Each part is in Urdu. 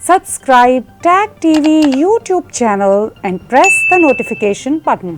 Subscribe Tag TV YouTube channel and press the notification button.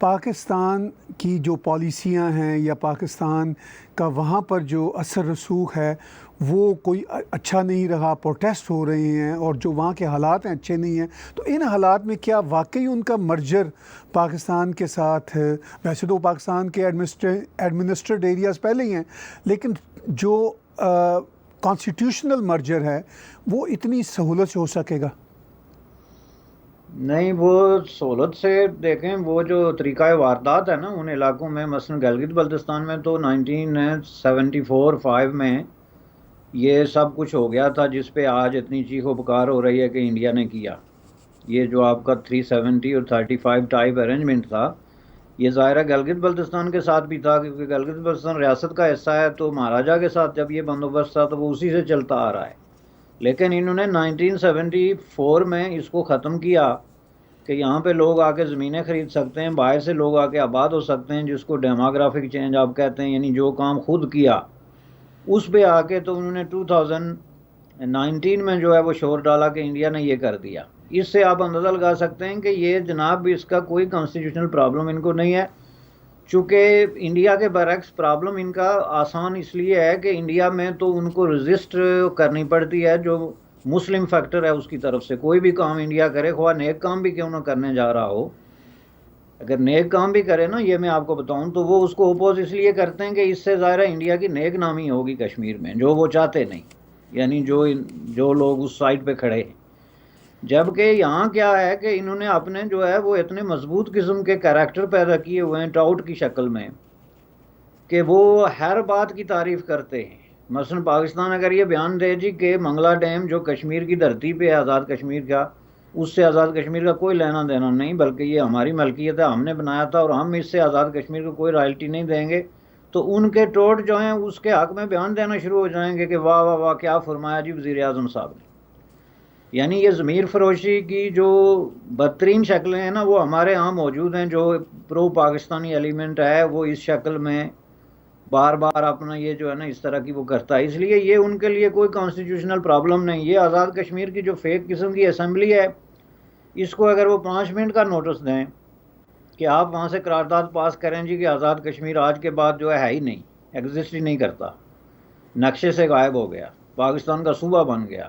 Pakistan کی جو پالیسیاں ہیں یا پاکستان کا وہاں پر جو اثر رسوخ ہے وہ کوئی اچھا نہیں رہا، پروٹیسٹ ہو رہے ہیں اور جو وہاں کے حالات ہیں اچھے نہیں ہیں، تو ان حالات میں کیا واقعی ان کا مرجر پاکستان کے ساتھ ویسے تو پاکستان کے ایڈمنسٹریڈ ایریاز پہلے ہی ہیں، لیکن جو کانسٹیٹیوشنل مرجر ہے وہ اتنی سہولت سے ہو سکے گا؟ نہیں، وہ سہولت سے دیکھیں، وہ جو طریقہ واردات ہے نا ان علاقوں میں، مثلا گلگت بلتستان میں تو 1974-5 میں یہ سب کچھ ہو گیا تھا جس پہ آج اتنی چیخ و پکار ہو رہی ہے کہ انڈیا نے کیا. یہ جو آپ کا 370 اور 35 ٹائپ ارینجمنٹ تھا، یہ ظاہرہ گلگت بلتستان کے ساتھ بھی تھا، کیونکہ گلگت بلتستان ریاست کا حصہ ہے، تو مہاراجہ کے ساتھ جب یہ بندوبست تھا تو وہ اسی سے چلتا آ رہا ہے. لیکن انہوں نے 1974 میں اس کو ختم کیا کہ یہاں پہ لوگ آ کے زمینیں خرید سکتے ہیں، باہر سے لوگ آ کے آباد ہو سکتے ہیں، جس کو ڈیموگرافک چینج آپ کہتے ہیں، یعنی جو کام خود کیا اس پہ آ کے تو انہوں نے 2019 میں جو ہے وہ شور ڈالا کہ انڈیا نے یہ کر دیا. اس سے آپ اندازہ لگا سکتے ہیں کہ یہ جناب بھی اس کا کوئی کانسٹیٹیوشنل پرابلم ان کو نہیں ہے، چونکہ انڈیا کے برعکس پرابلم ان کا آسان اس لیے ہے کہ انڈیا میں تو ان کو رجسٹ کرنی پڑتی ہے جو مسلم فیکٹر ہے اس کی طرف سے. کوئی بھی کام انڈیا کرے، خواہ نیک کام بھی کیوں نہ کرنے جا رہا ہو، اگر نیک کام بھی کرے نا، یہ میں آپ کو بتاؤں تو وہ اس کو اپوز اس لیے کرتے ہیں کہ اس سے ظاہرہ انڈیا کی نیک نامی ہوگی کشمیر میں، جو وہ چاہتے نہیں، یعنی جو لوگ اس سائڈ پہ کھڑے ہیں. جبکہ یہاں کیا ہے کہ انہوں نے اپنے جو ہے وہ اتنے مضبوط قسم کے کریکٹر پیدا کیے ہوئے ہیں ٹاؤٹ کی شکل میں کہ وہ ہر بات کی تعریف کرتے ہیں. مثلا پاکستان اگر یہ بیان دے جی کہ منگلا ڈیم جو کشمیر کی دھرتی پہ ہے آزاد کشمیر کا، اس سے آزاد کشمیر کا کوئی لینا دینا نہیں، بلکہ یہ ہماری ملکیت ہے، ہم نے بنایا تھا اور ہم اس سے آزاد کشمیر کو کوئی رائلٹی نہیں دیں گے، تو ان کے ٹوٹ جو ہیں اس کے حق میں بیان دینا شروع ہو جائیں گے کہ واہ واہ واہ کیا فرمایا جی وزیر اعظم صاحب نے. یعنی یہ ضمیر فروشی کی جو بدترین شکلیں ہیں نا وہ ہمارے ہاں موجود ہیں. جو پرو پاکستانی ایلیمنٹ ہے وہ اس شکل میں بار بار اپنا یہ جو ہے نا اس طرح کی وہ کرتا ہے، اس لیے یہ ان کے لیے کوئی کانسٹیٹیوشنل پرابلم نہیں. یہ آزاد کشمیر کی جو فیک قسم کی اسمبلی ہے، اس کو اگر وہ 5 منٹ کا نوٹس دیں کہ آپ وہاں سے قرارداد پاس کریں جی کہ آزاد کشمیر آج کے بعد جو ہے ہی نہیں، ایگزسٹ ہی نہیں کرتا، نقشے سے غائب ہو گیا، پاکستان کا صوبہ بن گیا،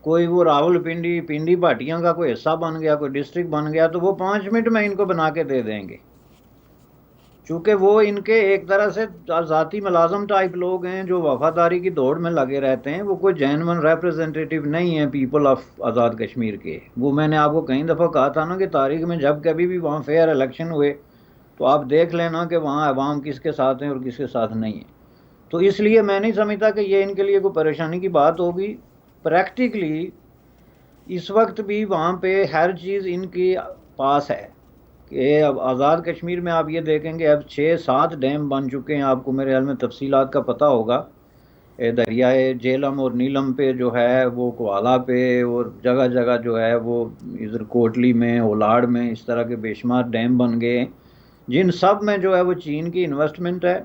کوئی وہ راول پنڈی بھاٹیاں کا کوئی حصہ بن گیا، کوئی ڈسٹرکٹ بن گیا، تو وہ 5 منٹ میں ان کو بنا کے دے دیں گے. چونکہ وہ ان کے ایک طرح سے ذاتی ملازم ٹائپ لوگ ہیں جو وفاداری کی دوڑ میں لگے رہتے ہیں، وہ کوئی جینون ریپرزینٹیٹیو نہیں ہیں پیپل آف آزاد کشمیر کے. وہ میں نے آپ کو کئی دفعہ کہا تھا نا کہ تاریخ میں جب کبھی بھی وہاں فیئر الیکشن ہوئے تو آپ دیکھ لینا کہ وہاں عوام کس کے ساتھ ہیں اور کس کے ساتھ نہیں ہیں. تو اس لیے میں نہیں سمجھتا کہ یہ ان کے لیے کوئی پریشانی کی بات ہوگی. پریکٹیکلی اس وقت بھی وہاں پہ ہر چیز ان کے پاس ہے کہ اب آزاد کشمیر میں آپ یہ دیکھیں گے اب 6-7 ڈیم بن چکے ہیں. آپ کو میرے خیال میں تفصیلات کا پتہ ہوگا، دریائے جیلم اور نیلم پہ جو ہے وہ کوالا پہ اور جگہ جگہ جو ہے وہ ادھر کوٹلی میں ہولاڑ میں اس طرح کے بے شمار ڈیم بن گئے ہیں، جن سب میں جو ہے وہ چین کی انویسٹمنٹ ہے.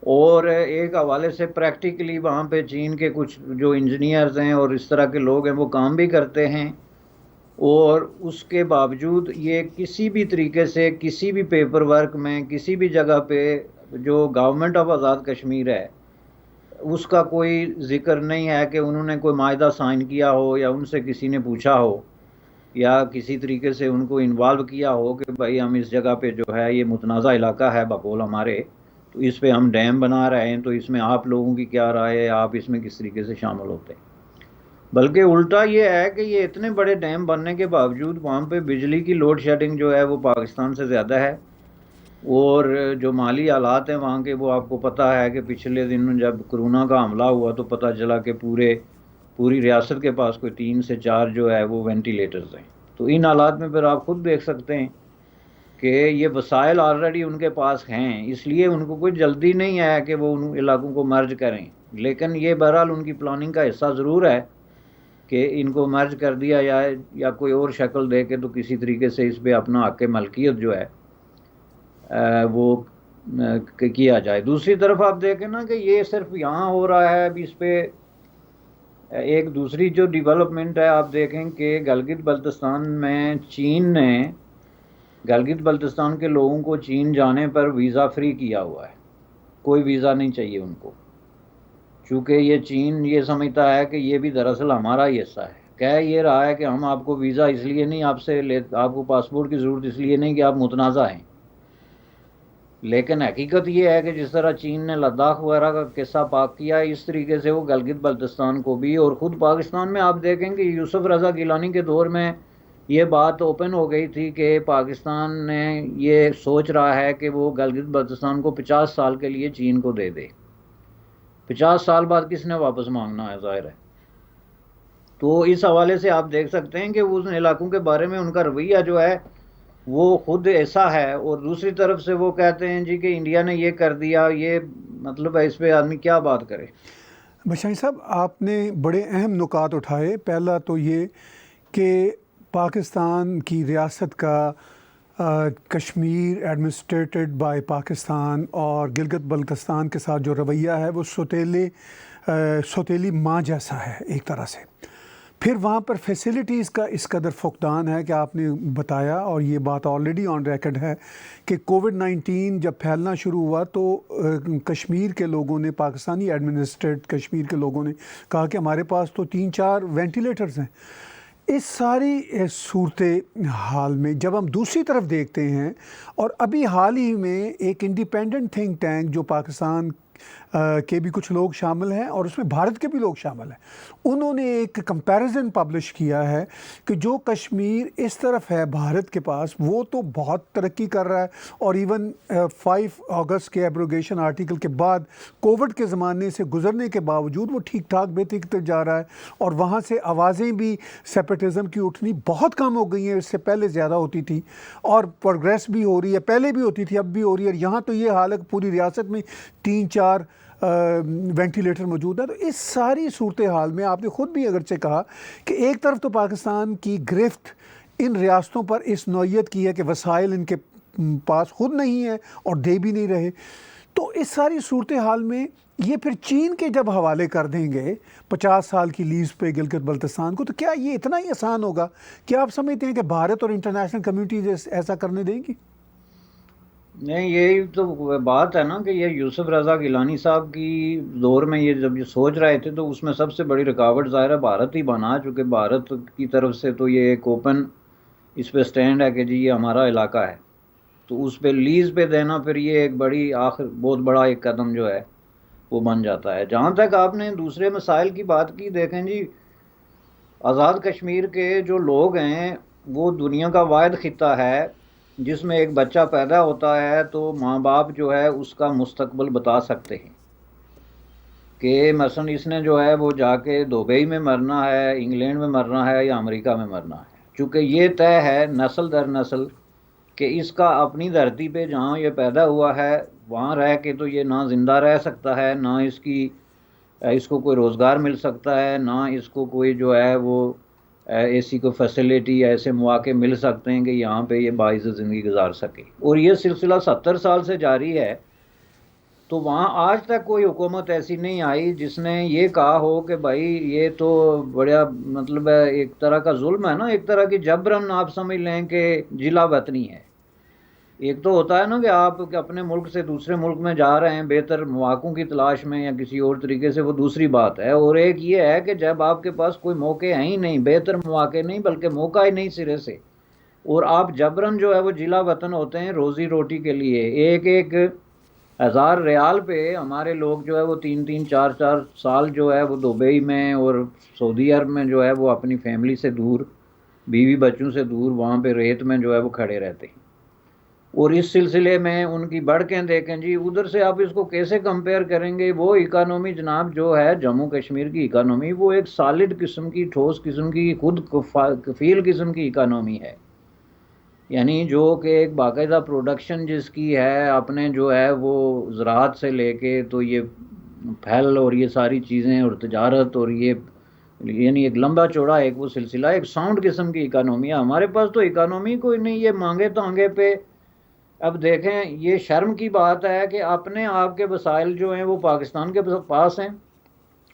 اور ایک حوالے سے پریکٹیکلی وہاں پہ چین کے کچھ جو انجینئرز ہیں اور اس طرح کے لوگ ہیں وہ کام بھی کرتے ہیں، اور اس کے باوجود یہ کسی بھی طریقے سے کسی بھی پیپر ورک میں کسی بھی جگہ پہ جو گورنمنٹ آف آزاد کشمیر ہے اس کا کوئی ذکر نہیں ہے کہ انہوں نے کوئی معاہدہ سائن کیا ہو یا ان سے کسی نے پوچھا ہو یا کسی طریقے سے ان کو انوالو کیا ہو کہ بھائی ہم اس جگہ پہ جو ہے یہ متنازع علاقہ ہے بقول ہمارے، تو اس پہ ہم ڈیم بنا رہے ہیں، تو اس میں آپ لوگوں کی کیا رائے ہے، آپ اس میں کس طریقے سے شامل ہوتے ہیں. بلکہ الٹا یہ ہے کہ یہ اتنے بڑے ڈیم بننے کے باوجود وہاں پہ بجلی کی لوڈ شیڈنگ جو ہے وہ پاکستان سے زیادہ ہے، اور جو مالی حالات ہیں وہاں کے وہ آپ کو پتہ ہے کہ پچھلے دن جب کرونا کا حملہ ہوا تو پتہ چلا کہ پوری ریاست کے پاس کوئی 3 سے 4 جو ہے وہ وینٹیلیٹرز ہیں. تو ان حالات میں پھر آپ خود دیکھ سکتے ہیں کہ یہ وسائل آلریڈی ان کے پاس ہیں، اس لیے ان کو کوئی جلدی نہیں ہے کہ وہ ان علاقوں کو مرج کریں. لیکن یہ بہرحال ان کی پلاننگ کا حصہ ضرور ہے کہ ان کو مرج کر دیا جائے یا کوئی اور شکل دے کے تو کسی طریقے سے اس پہ اپنا حق ملکیت جو ہے وہ کیا جائے. دوسری طرف آپ دیکھیں نا کہ یہ صرف یہاں ہو رہا ہے، ابھی اس پہ ایک دوسری جو ڈیولپمنٹ ہے آپ دیکھیں کہ گلگت بلتستان میں چین نے گلگت بلتستان کے لوگوں کو چین جانے پر ویزا فری کیا ہوا ہے، کوئی ویزا نہیں چاہیے ان کو، چونکہ یہ چین یہ سمجھتا ہے کہ یہ بھی دراصل ہمارا ہی حصہ ہے۔ کہہ یہ رہا ہے کہ ہم آپ کو ویزا اس لیے نہیں آپ کو پاسپورٹ کی ضرورت اس لیے نہیں کہ آپ متنازع ہیں، لیکن حقیقت یہ ہے کہ جس طرح چین نے لداخ وغیرہ کا قصہ پاک کیا، اس طریقے سے وہ گلگت بلتستان کو بھی، اور خود پاکستان میں آپ دیکھیں کہ یوسف رضا گیلانی کے دور میں یہ بات اوپن ہو گئی تھی کہ پاکستان نے یہ سوچ رہا ہے کہ وہ گلگت بلتستان کو 50 سال کے لیے چین کو دے دے۔ 50 سال بعد کس نے واپس مانگنا ہے، ظاہر ہے۔ تو اس حوالے سے آپ دیکھ سکتے ہیں کہ ان علاقوں کے بارے میں ان کا رویہ جو ہے وہ خود ایسا ہے، اور دوسری طرف سے وہ کہتے ہیں جی کہ انڈیا نے یہ کر دیا، یہ مطلب ہے اس پہ آدمی کیا بات کرے۔ بشائی صاحب، آپ نے بڑے اہم نکات اٹھائے۔ پہلا تو یہ کہ پاکستان کی ریاست کا کشمیر ایڈمنسٹریٹڈ بائی پاکستان اور گلگت بلتستان کے ساتھ جو رویہ ہے وہ سوتیلی ماں جیسا ہے ایک طرح سے۔ پھر وہاں پر فیسلٹیز کا اس قدر فقدان ہے کہ آپ نے بتایا، اور یہ بات آلریڈی آن ریکڈ ہے کہ کووڈ-19 جب پھیلنا شروع ہوا تو کشمیر کے لوگوں نے، پاکستانی ایڈمنسٹریٹ کشمیر کے لوگوں نے کہا کہ ہمارے پاس تو 3-4 وینٹیلیٹرز ہیں۔ اس ساری صورت حال میں جب ہم دوسری طرف دیکھتے ہیں، اور ابھی حال ہی میں ایک انڈیپینڈنٹ تھنک ٹینک جو پاکستان کے بھی کچھ لوگ شامل ہیں اور اس میں بھارت کے بھی لوگ شامل ہیں، انہوں نے ایک کمپیریزن پبلش کیا ہے کہ جو کشمیر اس طرف ہے بھارت کے پاس، وہ تو بہت ترقی کر رہا ہے، اور ایون 5 اگست کے ایبروگیشن آرٹیکل کے بعد کووڈ کے زمانے سے گزرنے کے باوجود وہ ٹھیک ٹھاک بہتری کی طرف جا رہا ہے، اور وہاں سے آوازیں بھی سیپریٹزم کی اٹھنی بہت کم ہو گئی ہیں، اس سے پہلے زیادہ ہوتی تھی، اور پروگریس بھی ہو رہی ہے، پہلے بھی ہوتی تھی اب بھی ہو رہی ہے، اور یہاں تو یہ حال ہے کہ پوری ریاست میں 3-4 وینٹیلیٹر موجود ہے۔ تو اس ساری صورتحال میں آپ نے خود بھی اگرچہ کہا کہ ایک طرف تو پاکستان کی گرفت ان ریاستوں پر اس نوعیت کی ہے کہ وسائل ان کے پاس خود نہیں ہے اور دے بھی نہیں رہے، تو اس ساری صورتحال میں یہ پھر چین کے جب حوالے کر دیں گے 50 سال کی لیز پہ گلگت بلتستان کو، تو کیا یہ اتنا ہی آسان ہوگا؟ کیا آپ سمجھتے ہیں کہ بھارت اور انٹرنیشنل کمیونٹیز ایسا کرنے دیں گی؟ نہیں، یہی تو بات ہے نا کہ یہ یوسف رضا گیلانی صاحب کی دور میں یہ جب یہ سوچ رہے تھے تو اس میں سب سے بڑی رکاوٹ ظاہر ہے بھارت ہی بنا، چونکہ بھارت کی طرف سے تو یہ ایک اوپن اس پہ سٹینڈ ہے کہ جی یہ ہمارا علاقہ ہے، تو اس پہ لیز پہ دینا پھر یہ ایک بڑی بہت بڑا ایک قدم جو ہے وہ بن جاتا ہے۔ جہاں تک آپ نے دوسرے مسائل کی بات کی، دیکھیں جی آزاد کشمیر کے جو لوگ ہیں وہ دنیا کا واحد خطہ ہے جس میں ایک بچہ پیدا ہوتا ہے تو ماں باپ جو ہے اس کا مستقبل بتا سکتے ہیں کہ مثلا اس نے جو ہے وہ جا کے دبئی میں مرنا ہے، انگلینڈ میں مرنا ہے یا امریکہ میں مرنا ہے، چونکہ یہ طے ہے نسل در نسل کہ اس کا اپنی دھرتی پہ جہاں یہ پیدا ہوا ہے وہاں رہ کے تو یہ نہ زندہ رہ سکتا ہے، نہ اس کو کوئی روزگار مل سکتا ہے، نہ اس کو کوئی جو ہے وہ ایسی کوئی فیسلٹی یا ایسے مواقع مل سکتے ہیں کہ یہاں پہ یہ باعث زندگی گزار سکے، اور یہ سلسلہ 70 سال سے جاری ہے۔ تو وہاں آج تک کوئی حکومت ایسی نہیں آئی جس نے یہ کہا ہو کہ بھائی یہ تو بڑا مطلب ہے ایک طرح کا ظلم ہے نا، ایک طرح کی جبرن آپ سمجھ لیں کہ جلا وطنی ہے۔ ایک تو ہوتا ہے نا کہ آپ اپنے ملک سے دوسرے ملک میں جا رہے ہیں بہتر مواقعوں کی تلاش میں یا کسی اور طریقے سے، وہ دوسری بات ہے، اور ایک یہ ہے کہ جب آپ کے پاس کوئی موقع ہیں ہی نہیں، بہتر مواقع نہیں بلکہ موقع ہی نہیں سرے سے، اور آپ جبرن جو ہے وہ جلا وطن ہوتے ہیں روزی روٹی کے لیے۔ 1,000 ریال پہ ہمارے لوگ جو ہے وہ 3-3 4-4 سال جو ہے وہ دبئی میں اور سعودی عرب میں جو ہے وہ اپنی فیملی سے دور، بیوی بچوں سے دور، وہاں پہ ریت میں جو ہے وہ کھڑے رہتے ہیں، اور اس سلسلے میں ان کی بڑھکیں دیکھیں جی ادھر سے آپ اس کو کیسے کمپیئر کریں گے؟ وہ اکانومی جناب جو ہے جموں کشمیر کی اکانومی وہ ایک سالڈ قسم کی، ٹھوس قسم کی، خود کفیل قسم کی اکانومی ہے، یعنی جو کہ ایک باقاعدہ پروڈکشن جس کی ہے اپنے جو ہے وہ زراعت سے لے کے تو یہ پھل اور یہ ساری چیزیں اور تجارت اور یہ یعنی ایک لمبا چوڑا ایک وہ سلسلہ، ایک ساؤنڈ قسم کی اکانومی ہے۔ ہمارے پاس تو اکانومی کوئی نہیں، یہ مانگے تانگے پہ۔ اب دیکھیں یہ شرم کی بات ہے کہ اپنے آپ کے وسائل جو ہیں وہ پاکستان کے پاس ہیں،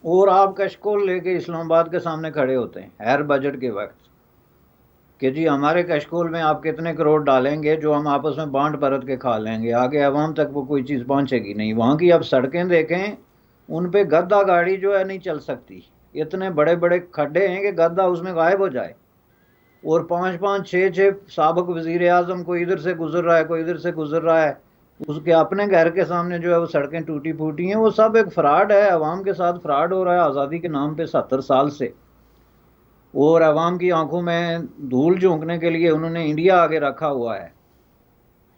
اور آپ کشکول لے کے اسلام آباد کے سامنے کھڑے ہوتے ہیں ہر بجٹ کے وقت۔ کہ جی ہمارے کشکول میں آپ کتنے کروڑ ڈالیں گے جو ہم آپس میں بانٹ پرت کے کھا لیں گے، آگے عوام تک وہ کوئی چیز پہنچے گی نہیں۔ وہاں کی اب سڑکیں دیکھیں، ان پہ گدا گاڑی جو ہے نہیں چل سکتی، اتنے بڑے بڑے کھڈے ہیں کہ گدا اس میں غائب ہو جائے، اور 5 5 6 6 سابق وزیر اعظم کوئی ادھر سے گزر رہا ہے، کوئی ادھر سے گزر رہا ہے، اس کے اپنے گھر کے سامنے جو ہے وہ سڑکیں ٹوٹی پھوٹی ہیں۔ وہ سب ایک فراڈ ہے، عوام کے ساتھ فراڈ ہو رہا ہے آزادی کے نام پہ 70 سال سے، اور عوام کی آنکھوں میں دھول جھونکنے کے لیے انہوں نے انڈیا آگے رکھا ہوا ہے۔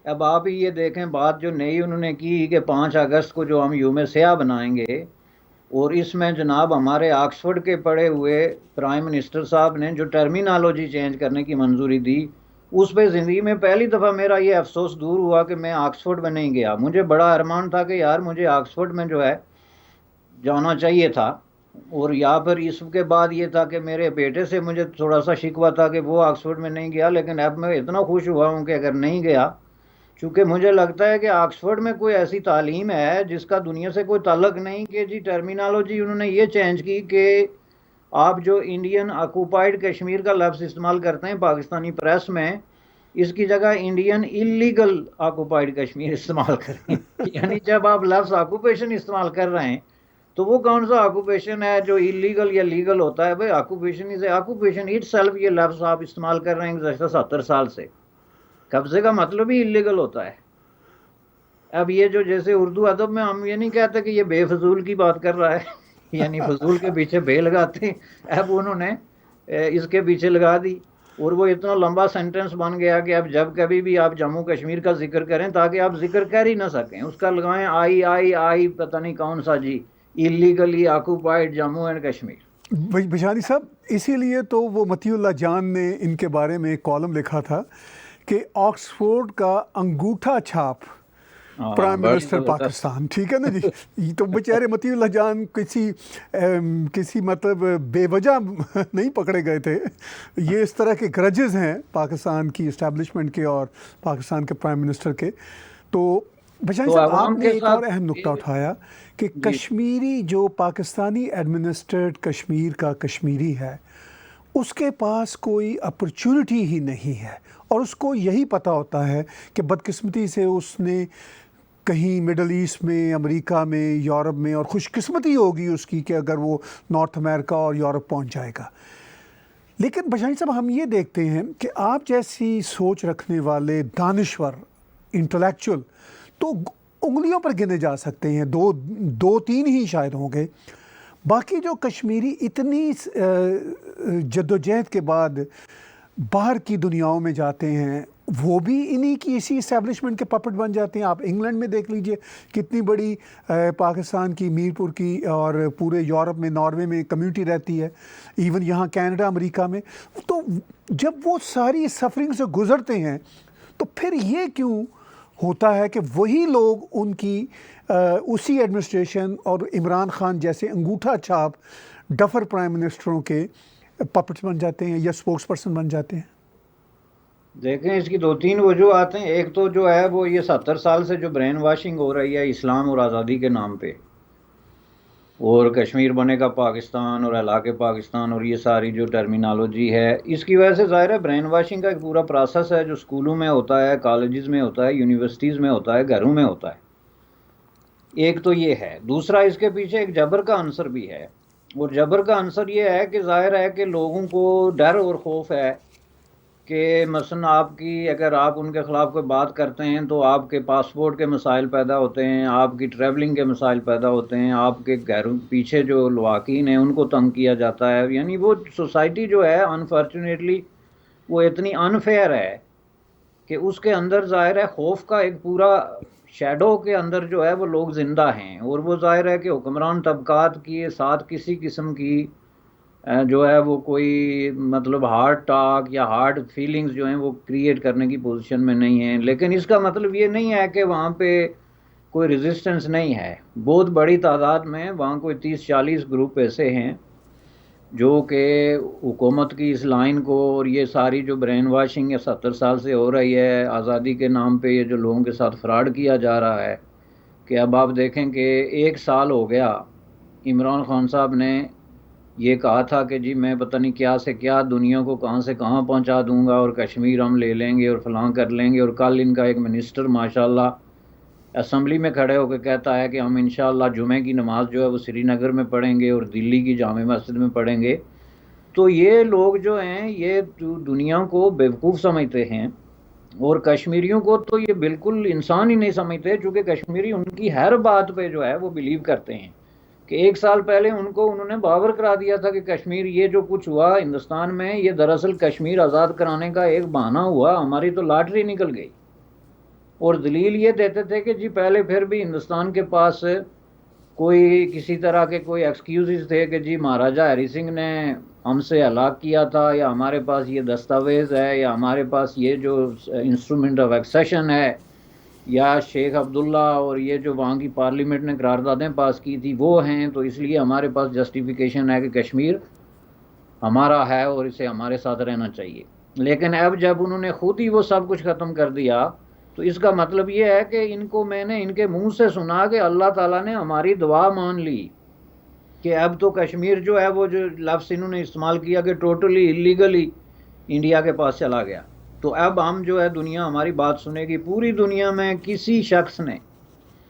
اب آپ ہی یہ دیکھیں، بات جو نئی انہوں نے کی کہ 5 اگست کو جو ہم یوم سیاہ بنائیں گے، اور اس میں جناب ہمارے آکسفورڈ کے پڑھے ہوئے پرائم منسٹر صاحب نے جو ٹرمینالوجی چینج کرنے کی منظوری دی، اس پہ زندگی میں پہلی دفعہ میرا یہ افسوس دور ہوا کہ میں آکسفورڈ میں نہیں گیا۔ مجھے بڑا ارمان تھا کہ یار مجھے آکسفورڈ میں جو ہے جانا چاہیے تھا، اور یا پھر اس کے بعد یہ تھا کہ میرے بیٹے سے مجھے تھوڑا سا شکوہ تھا کہ وہ آکسفورڈ میں نہیں گیا، لیکن اب میں اتنا خوش ہوا ہوں کہ اگر نہیں گیا، چونکہ مجھے لگتا ہے کہ آکسفورڈ میں کوئی ایسی تعلیم ہے جس کا دنیا سے کوئی تعلق نہیں، کہ جی ٹرمینالوجی انہوں نے یہ چینج کی کہ آپ جو انڈین آکوپائڈ کشمیر کا لفظ استعمال کرتے ہیں پاکستانی پریس میں، اس کی جگہ انڈین انلیگل آکوپائڈ کشمیر استعمال کریں۔ یعنی جب آپ لفظ آکوپیشن استعمال کر رہے ہیں تو وہ کون سا آکوپیشن ہے جو انلیگل یا لیگل ہوتا ہے؟ بھائی occupation is a occupation it self, یہ لفظ آپ استعمال کر رہے ہیں گزشتہ 70 سال سے۔ قبضے کا مطلب ہی انلیگل ہوتا ہے۔ اب یہ جو جیسے اردو ادب میں ہم یہ نہیں کہتے کہ یہ بے فضول کی بات کر رہا ہے، یعنی فضول کے پیچھے بے لگاتے ہیں، اب انہوں نے اس کے پیچھے لگا دی، اور وہ اتنا لمبا سینٹنس بن گیا کہ اب جب کبھی بھی آپ جموں کشمیر کا ذکر کریں تاکہ آپ ذکر کر ہی نہ سکیں، اس کا لگائیں آئی آئی آئی پتہ نہیں کون سا جی، ایلیگلی آکوپائڈ جموں اینڈ کشمیر۔ بشانی صاحب، اسی لیے تو وہ مطیع اللہ جان نے ان کے بارے میں ایک کالم لکھا تھا کہ آکسفورڈ کا انگوٹھا چھاپ پرائم منسٹر پاکستان، ٹھیک ہے نا جی۔ تو بیچارے مطیع اللہ جان کسی مطلب بے وجہ نہیں پکڑے گئے تھے، یہ اس طرح کے گرجز ہیں پاکستان کی اسٹیبلشمنٹ کے اور پاکستان کے پرائم منسٹر کے۔ تو بشانی صاحب، آپ نے ایک اور اہم نقطہ اٹھایا کہ کشمیری جو پاکستانی ایڈمنسٹریٹ کشمیر کا کشمیری ہے، اس کے پاس کوئی اپرچونٹی ہی نہیں ہے، اور اس کو یہی پتہ ہوتا ہے کہ بدقسمتی سے اس نے کہیں مڈل ایسٹ میں، امریکہ میں، یورپ میں، اور خوش قسمتی ہوگی اس کی کہ اگر وہ نارتھ امریکہ اور یورپ پہنچ جائے گا۔ لیکن بشانی صاحب، ہم یہ دیکھتے ہیں کہ آپ جیسی سوچ رکھنے والے دانشور انٹلیکچوئل تو انگلیوں پر گنے جا سکتے ہیں، دو تین ہی شاید ہوں گے۔ باقی جو کشمیری اتنی جدوجہد کے بعد باہر کی دنیاؤں میں جاتے ہیں، وہ بھی انہی کی اسی اسٹیبلشمنٹ کے پپٹ بن جاتے ہیں۔ آپ انگلینڈ میں دیکھ لیجئے کتنی بڑی پاکستان کی میرپور کی اور پورے یورپ میں، ناروے میں کمیونٹی رہتی ہے، ایون یہاں کینیڈا، امریکہ میں۔ تو جب وہ ساری سفرنگ سے گزرتے ہیں تو پھر یہ کیوں ہوتا ہے کہ وہی لوگ ان کی اسی ایڈمنسٹریشن اور عمران خان جیسے انگوٹھا چھاپ ڈفر پرائم منسٹروں کے پپٹس بن جاتے ہیں یا سپوکس پرسن بن جاتے ہیں؟ دیکھیں، اس کی 2 3 وجوہات ہیں۔ ایک تو جو ہے وہ یہ 70 سال سے جو برین واشنگ ہو رہی ہے اسلام اور آزادی کے نام پہ، اور کشمیر بنے گا پاکستان اور علاقے پاکستان، اور یہ ساری جو ٹرمینالوجی ہے، اس کی وجہ سے ظاہر ہے برین واشنگ کا ایک پورا پروسیس ہے جو اسکولوں میں ہوتا ہے، کالجز میں ہوتا ہے، یونیورسٹیز میں ہوتا ہے، گھروں میں ہوتا ہے۔ ایک تو یہ ہے۔ دوسرا، اس کے پیچھے ایک جبر کا عنصر بھی ہے، اور جبر کا عنصر یہ ہے کہ ظاہر ہے کہ لوگوں کو ڈر اور خوف ہے کہ مثلا آپ کی اگر آپ ان کے خلاف کوئی بات کرتے ہیں تو آپ کے پاسپورٹ کے مسائل پیدا ہوتے ہیں، آپ کی ٹریولنگ کے مسائل پیدا ہوتے ہیں، آپ کے گھروں پیچھے جو لواحقین ہیں ان کو تنگ کیا جاتا ہے۔ یعنی وہ سوسائٹی جو ہے انفارچونیٹلی وہ اتنی انفیئر ہے کہ اس کے اندر ظاہر ہے خوف کا ایک پورا شیڈو کے اندر جو ہے وہ لوگ زندہ ہیں، اور وہ ظاہر ہے کہ حکمران طبقات کی ساتھ کسی قسم کی جو ہے وہ کوئی مطلب ہارڈ ٹاک یا ہارڈ فیلنگز جو ہیں وہ کریٹ کرنے کی پوزیشن میں نہیں ہیں۔ لیکن اس کا مطلب یہ نہیں ہے کہ وہاں پہ کوئی ریزسٹنس نہیں ہے۔ بہت بڑی تعداد میں وہاں کوئی 30 40 گروپ ایسے ہیں جو کہ حکومت کی اس لائن کو، اور یہ ساری جو برین واشنگ 70 سال سے ہو رہی ہے آزادی کے نام پہ، یہ جو لوگوں کے ساتھ فراڈ کیا جا رہا ہے، کہ اب آپ دیکھیں کہ 1 سال ہو گیا عمران خان صاحب نے یہ کہا تھا کہ جی میں پتہ نہیں کیا سے کیا دنیا کو کہاں سے کہاں پہنچا دوں گا اور کشمیر ہم لے لیں گے اور فلاں کر لیں گے، اور کل ان کا ایک منسٹر ماشاءاللہ اسمبلی میں کھڑے ہو کے کہتا ہے کہ ہم انشاءاللہ جمعے کی نماز جو ہے وہ سری نگر میں پڑھیں گے اور دلی کی جامع مسجد میں پڑھیں گے۔ تو یہ لوگ جو ہیں یہ دنیا کو بیوقوف سمجھتے ہیں، اور کشمیریوں کو تو یہ بالکل انسان ہی نہیں سمجھتے، چونکہ کشمیری ان کی ہر بات پہ جو ہے وہ بلیو کرتے ہیں کہ 1 سال پہلے انہوں نے باور کرا دیا تھا کہ کشمیر یہ جو کچھ ہوا ہندوستان میں یہ دراصل کشمیر آزاد کرانے کا ایک بہانہ ہوا، ہماری تو لاٹری نکل گئی۔ اور دلیل یہ دیتے تھے کہ جی پہلے پھر بھی ہندوستان کے پاس کوئی کسی طرح کے کوئی ایکسکیوزز تھے کہ جی مہاراجہ ہری سنگھ نے ہم سے ہلاک کیا تھا، یا ہمارے پاس یہ دستاویز ہے، یا ہمارے پاس یہ جو انسٹرومنٹ آف ایکسیشن ہے، یا شیخ عبداللہ اور یہ جو وہاں کی پارلیمنٹ نے قراردادیں پاس کی تھی وہ ہیں، تو اس لیے ہمارے پاس جسٹیفیکیشن ہے کہ کشمیر ہمارا ہے اور اسے ہمارے ساتھ رہنا چاہیے۔ لیکن اب جب انہوں نے خود ہی وہ سب کچھ ختم کر دیا تو اس کا مطلب یہ ہے کہ ان کو میں نے ان کے منہ سے سنا کہ اللہ تعالیٰ نے ہماری دعا مان لی کہ اب تو کشمیر جو ہے وہ جو لفظ انہوں نے استعمال کیا کہ ٹوٹلی اللیگلی انڈیا کے پاس چلا گیا، تو اب ہم جو ہے دنیا ہماری بات سنے گی۔ پوری دنیا میں کسی شخص نے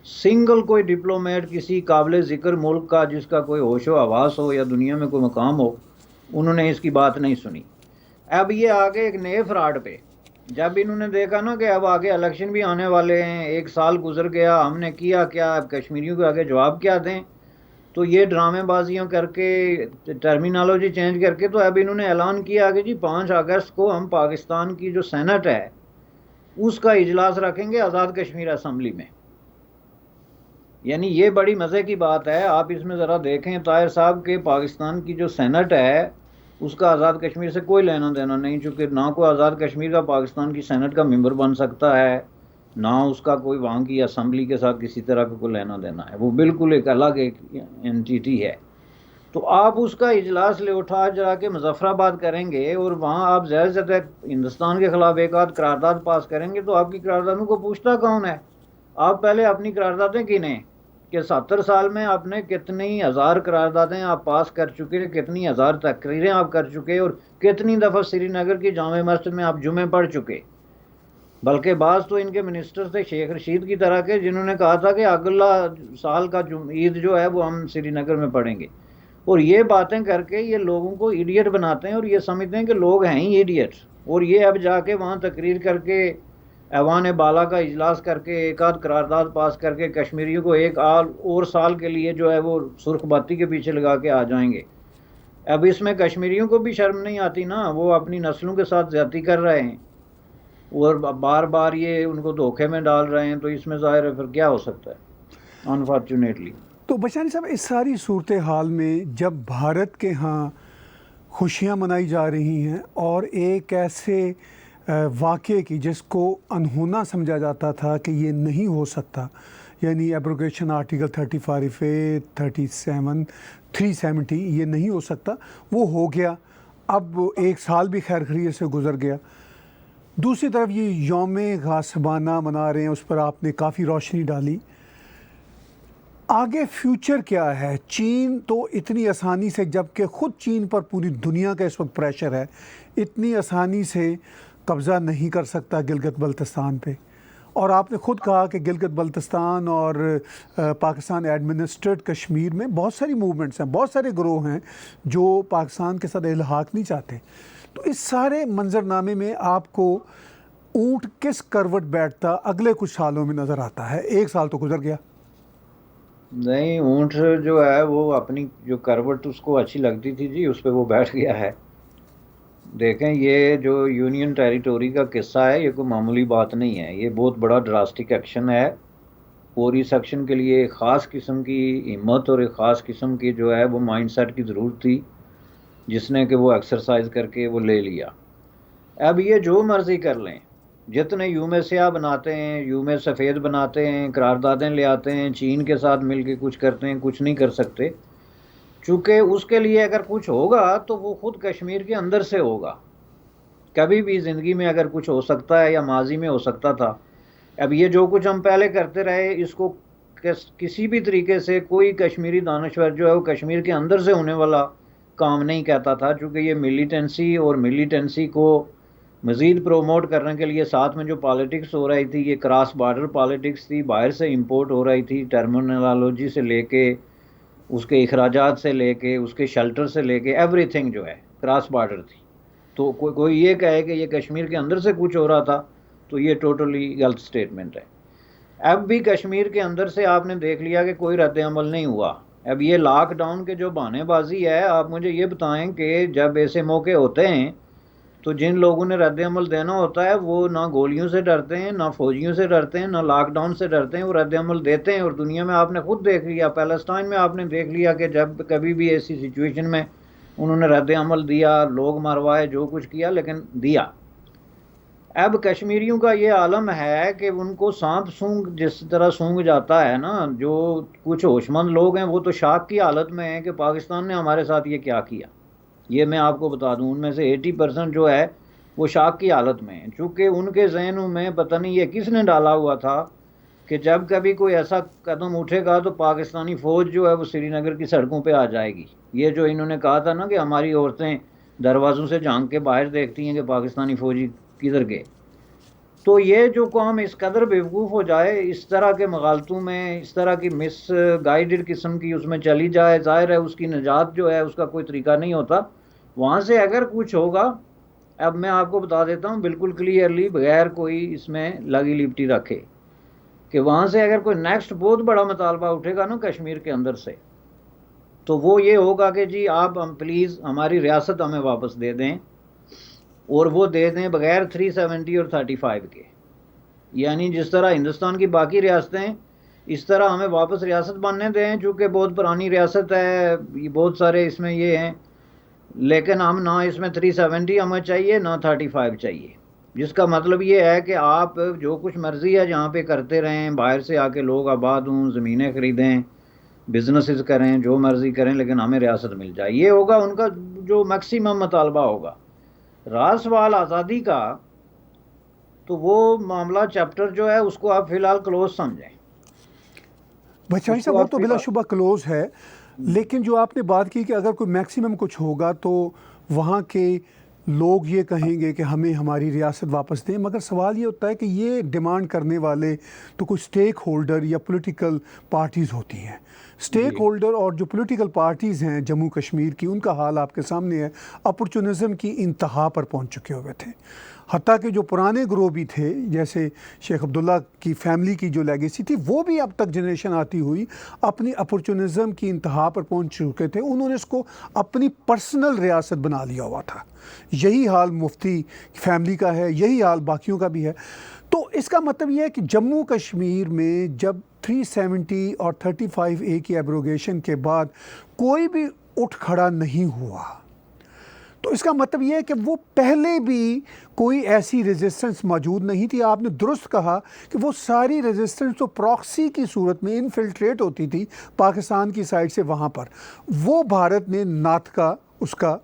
سنگل کوئی ڈپلومیٹ کسی قابل ذکر ملک کا جس کا کوئی ہوش و حواس ہو یا دنیا میں کوئی مقام ہو، انہوں نے اس کی بات نہیں سنی۔ اب یہ آگے ایک نئے فراڈ پہ جب انہوں نے دیکھا نا کہ اب آگے الیکشن بھی آنے والے ہیں، 1 سال گزر گیا، ہم نے کیا کیا، اب کشمیریوں کو آگے جواب کیا دیں، تو یہ ڈرامے بازیاں کر کے ٹرمینالوجی چینج کر کے تو اب انہوں نے اعلان کیا کہ جی 5 اگست کو ہم پاکستان کی جو سینٹ ہے اس کا اجلاس رکھیں گے آزاد کشمیر اسمبلی میں۔ یعنی یہ بڑی مزے کی بات ہے، آپ اس میں ذرا دیکھیں طاہر صاحب کہ پاکستان کی جو سینٹ ہے اس کا آزاد کشمیر سے کوئی لینا دینا نہیں، چونکہ نہ کوئی آزاد کشمیر کا پاکستان کی سینٹ کا ممبر بن سکتا ہے، نہ اس کا کوئی وہاں کی اسمبلی کے ساتھ کسی طرح کا کوئی لینا دینا ہے، وہ بالکل ایک الگ ایک اینٹیٹی ہے۔ تو آپ اس کا اجلاس لے اٹھا جا کے مظفر آباد کریں گے اور وہاں آپ زیادہ سے زیادہ ہندوستان کے خلاف ایک آدھ قرارداد پاس کریں گے، تو آپ کی قراردادوں کو پوچھتا کون ہے؟ آپ پہلے اپنی قراردادیں گنیں کہ 70 سال میں آپ نے کتنی ہزار قراردادیں آپ پاس کر چکے، کتنی ہزار تقریریں آپ کر چکے، اور کتنی دفعہ سری نگر کی جامع مسجد میں آپ جمعے پڑھ چکے۔ بلکہ بعض تو ان کے منسٹر تھے شیخ رشید کی طرح کے جنہوں نے کہا تھا کہ اگلا سال کا عید جو ہے وہ ہم سری نگر میں پڑھیں گے، اور یہ باتیں کر کے یہ لوگوں کو ایڈیٹ بناتے ہیں اور یہ سمجھتے ہیں کہ لوگ ہیں ہی ایڈیٹ، اور یہ اب جا کے وہاں تقریر کر کے ایوان بالا کا اجلاس کر کے ایک آدھ قرارداد پاس کر کے کشمیریوں کو ایک اور سال کے لیے جو ہے وہ سرخ بتی کے پیچھے لگا کے آ جائیں گے۔ اب اس میں کشمیریوں کو بھی شرم نہیں آتی نا، وہ اپنی نسلوں کے ساتھ زیادتی کر رہے ہیں اور بار بار یہ ان کو دھوکے میں ڈال رہے ہیں، تو اس میں ظاہر ہے پھر کیا ہو سکتا ہے انفارچونیٹلی۔ تو بشانی صاحب اس ساری صورتحال میں جب بھارت کے ہاں خوشیاں منائی جا رہی ہیں اور ایک ایسے واقعے کی جس کو انہونا سمجھا جاتا تھا کہ یہ نہیں ہو سکتا، یعنی ایبروگیشن آرٹیکل 35A 37 370 یہ نہیں ہو سکتا، وہ ہو گیا، اب 1 سال بھی خیر خیریت سے گزر گیا۔ دوسری طرف یہ یوم غاصبانہ منا رہے ہیں، اس پر آپ نے کافی روشنی ڈالی۔ آگے فیوچر کیا ہے؟ چین تو اتنی آسانی سے، جب کہ خود چین پر پوری دنیا کا اس وقت پریشر ہے، اتنی آسانی سے قبضہ نہیں کر سکتا گلگت بلتستان پہ، اور آپ نے خود کہا کہ گلگت بلتستان اور پاکستان ایڈمنسٹریڈ کشمیر میں بہت ساری موومنٹس ہیں، بہت سارے گروہ ہیں جو پاکستان کے ساتھ الحاق نہیں چاہتے۔ تو اس سارے منظرنامے میں آپ کو اونٹ کس کروٹ بیٹھتا اگلے کچھ سالوں میں نظر آتا ہے؟ 1 سال تو گزر گیا۔ نہیں، اونٹ جو ہے وہ اپنی جو کروٹ اس کو اچھی لگتی تھی جی اس پہ وہ بیٹھ گیا ہے۔ دیکھیں یہ جو یونین ٹیریٹوری کا قصہ ہے یہ کوئی معمولی بات نہیں ہے، یہ بہت بڑا ڈراسٹک ایکشن ہے، اور اس ایکشن کے لیے ایک خاص قسم کی ہمت اور ایک خاص قسم کی جو ہے وہ مائنڈ سیٹ کی ضرورت تھی، جس نے کہ وہ ایکسرسائز کر کے وہ لے لیا۔ اب یہ جو مرضی کر لیں، جتنے یوم سیاہ بناتے ہیں، یوم سفید بناتے ہیں، قراردادیں لے آتے ہیں، چین کے ساتھ مل کے کچھ کرتے ہیں، کچھ نہیں کر سکتے، چونکہ اس کے لیے اگر کچھ ہوگا تو وہ خود کشمیر کے اندر سے ہوگا۔ کبھی بھی زندگی میں اگر کچھ ہو سکتا ہے یا ماضی میں ہو سکتا تھا، اب یہ جو کچھ ہم پہلے کرتے رہے اس کو کسی بھی طریقے سے کوئی کشمیری دانشور جو ہے وہ کشمیر کے اندر سے ہونے والا کام نہیں کہتا تھا، چونکہ یہ ملیٹنسی اور ملیٹنسی کو مزید پروموٹ کرنے کے لیے ساتھ میں جو پالیٹکس ہو رہی تھی، یہ کراس بارڈر پالیٹکس تھی، باہر سے امپورٹ ہو رہی تھی، ٹرمینالوجی سے لے کے اس کے اخراجات سے لے کے اس کے شیلٹر سے لے کے ایوری تھنگ جو ہے کراس بارڈر تھی. تو کوئی یہ کہے کہ یہ کشمیر کے اندر سے کچھ ہو رہا تھا تو یہ ٹوٹلی غلط سٹیٹمنٹ ہے. اب بھی کشمیر کے اندر سے آپ نے دیکھ لیا کہ کوئی رد عمل نہیں ہوا. اب یہ لاک ڈاؤن کے جو بہانے بازی ہے، آپ مجھے یہ بتائیں کہ جب ایسے موقع ہوتے ہیں تو جن لوگوں نے رد عمل دینا ہوتا ہے وہ نہ گولیوں سے ڈرتے ہیں، نہ فوجیوں سے ڈرتے ہیں، نہ لاک ڈاؤن سے ڈرتے ہیں، وہ رد عمل دیتے ہیں. اور دنیا میں آپ نے خود دیکھ لیا، پیلسٹائن میں آپ نے دیکھ لیا کہ جب کبھی بھی ایسی سچویشن میں انہوں نے رد عمل دیا، لوگ مروائے، جو کچھ کیا، لیکن دیا. اب کشمیریوں کا یہ عالم ہے کہ ان کو سانپ سونگ جس طرح سونگ جاتا ہے نا، جو کچھ ہوش مند لوگ ہیں وہ تو شاک کی حالت میں ہیں کہ پاکستان نے ہمارے ساتھ یہ کیا کیا. یہ میں آپ کو بتا دوں ان میں سے 80% جو ہے وہ شاک کی حالت میں ہیں، چونکہ ان کے ذہنوں میں پتہ نہیں یہ کس نے ڈالا ہوا تھا کہ جب کبھی کوئی ایسا قدم اٹھے گا تو پاکستانی فوج جو ہے وہ سری نگر کی سڑکوں پہ آ جائے گی. یہ جو انہوں نے کہا تھا نا کہ ہماری عورتیں دروازوں سے جھانک کے باہر دیکھتی ہیں کہ پاکستانی فوجی کدھر گئے، تو یہ جو قوم اس قدر بیوقوف ہو جائے، اس طرح کے مغالطوں میں، اس طرح کی مس گائیڈڈ قسم کی اس میں چلی جائے، ظاہر ہے اس کی نجات جو ہے اس کا کوئی طریقہ نہیں ہوتا. وہاں سے اگر کچھ ہوگا، اب میں آپ کو بتا دیتا ہوں بالکل کلیئرلی بغیر کوئی اس میں لگی لپٹی رکھے، کہ وہاں سے اگر کوئی نیکسٹ بہت بڑا مطالبہ اٹھے گا نا کشمیر کے اندر سے، تو وہ یہ ہوگا کہ جی آپ ہم پلیز ہماری ریاست ہمیں واپس دے دیں، اور وہ دے دیں بغیر 370 اور 35 کے. یعنی جس طرح ہندوستان کی باقی ریاستیں اس طرح ہمیں واپس ریاست بننے دیں، چونکہ بہت پرانی ریاست ہے، بہت سارے اس میں یہ ہیں، لیکن ہم نہ اس میں 370 ہمیں چاہیے نہ 35 چاہیے. جس کا مطلب یہ ہے کہ آپ جو کچھ مرضی ہے جہاں پہ کرتے رہیں، باہر سے آ کے لوگ آباد ہوں، زمینیں خریدیں، بزنسز کریں، جو مرضی کریں، لیکن ہمیں ریاست مل جائے. یہ ہوگا ان کا جو میکسیمم مطالبہ ہوگا. رہا سوال آزادی کا، تو وہ معاملہ چیپٹر جو ہے اس کو آپ فی الحال کلوز سمجھیں. بھائی صاحب وہ تو بلا شبہ کلوز ہے، لیکن جو آپ نے بات کی کہ اگر کوئی میکسیمم کچھ ہوگا تو وہاں کے لوگ یہ کہیں گے کہ ہمیں ہماری ریاست واپس دیں. مگر سوال یہ ہوتا ہے کہ یہ ڈیمانڈ کرنے والے تو کوئی سٹیک ہولڈر یا پولیٹیکل پارٹیز ہوتی ہیں. سٹیک ہولڈر اور جو پولیٹیکل پارٹیز ہیں جموں کشمیر کی، ان کا حال آپ کے سامنے ہے. اپرچونزم کی انتہا پر پہنچ چکے ہوئے تھے. حتیٰ کہ جو پرانے گروہ بھی تھے، جیسے شیخ عبداللہ کی فیملی کی جو لیگیسی تھی، وہ بھی اب تک جنریشن آتی ہوئی اپنی اپرچونزم کی انتہا پر پہنچ چکے تھے. انہوں نے اس کو اپنی پرسنل ریاست بنا لیا ہوا تھا. یہی حال مفتی فیملی کا ہے، یہی حال باقیوں کا بھی ہے. تو اس کا مطلب یہ ہے کہ جموں کشمیر میں جب 370 اور 35A کی ایبروگیشن کے بعد کوئی بھی اٹھ کھڑا نہیں ہوا، تو اس کا مطلب یہ ہے کہ وہ پہلے بھی کوئی ایسی ریزسٹنس موجود نہیں تھی. آپ نے درست کہا کہ وہ ساری ریزسٹنس تو پراکسی کی صورت میں انفلٹریٹ ہوتی تھی پاکستان کی سائڈ سے. وہاں پر وہ بھارت نے ناطقہ اس کا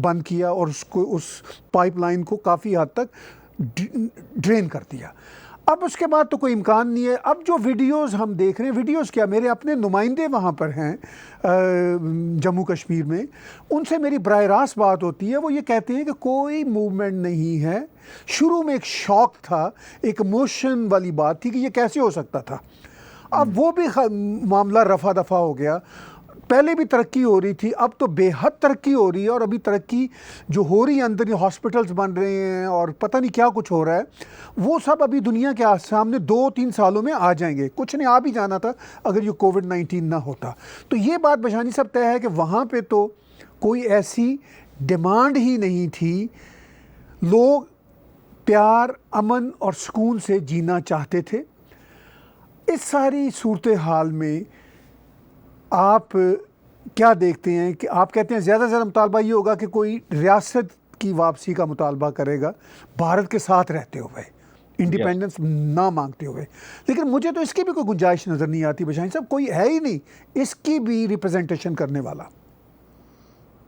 بند کیا اور اس پائپ لائن کو کافی حد تک ڈرین کر دیا. اب اس کے بعد تو کوئی امکان نہیں ہے. اب جو ویڈیوز ہم دیکھ رہے ہیں، ویڈیوز کیا، میرے اپنے نمائندے وہاں پر ہیں جموں کشمیر میں، ان سے میری براہ راست بات ہوتی ہے. وہ یہ کہتے ہیں کہ کوئی موومنٹ نہیں ہے. شروع میں ایک شوق تھا، ایک ایموشن والی بات تھی کہ یہ کیسے ہو سکتا تھا. اب وہ بھی معاملہ رفع دفع ہو گیا. پہلے بھی ترقی ہو رہی تھی، اب تو بے حد ترقی ہو رہی ہے. اور ابھی ترقی جو ہو رہی ہے، اندر یہ ہاسپٹلز بن رہے ہیں اور پتہ نہیں کیا کچھ ہو رہا ہے، وہ سب ابھی دنیا کے سامنے 2-3 سالوں میں آ جائیں گے. کچھ نہیں، آ بھی جانا تھا اگر یہ کووڈ-19 نہ ہوتا. تو یہ بات بشانی صاحب طے ہے کہ وہاں پہ تو کوئی ایسی ڈیمانڈ ہی نہیں تھی. لوگ پیار، امن اور سکون سے جینا چاہتے تھے. اس ساری صورتحال میں آپ کیا دیکھتے ہیں کہ آپ کہتے ہیں زیادہ سے زیادہ مطالبہ یہ ہوگا کہ کوئی ریاست کی واپسی کا مطالبہ کرے گا بھارت کے ساتھ رہتے ہوئے، انڈیپینڈنس نہ مانگتے ہوئے. لیکن مجھے تو اس کی بھی کوئی گنجائش نظر نہیں آتی بشانی صاحب. کوئی ہے ہی نہیں اس کی بھی ریپرزنٹیشن کرنے والا.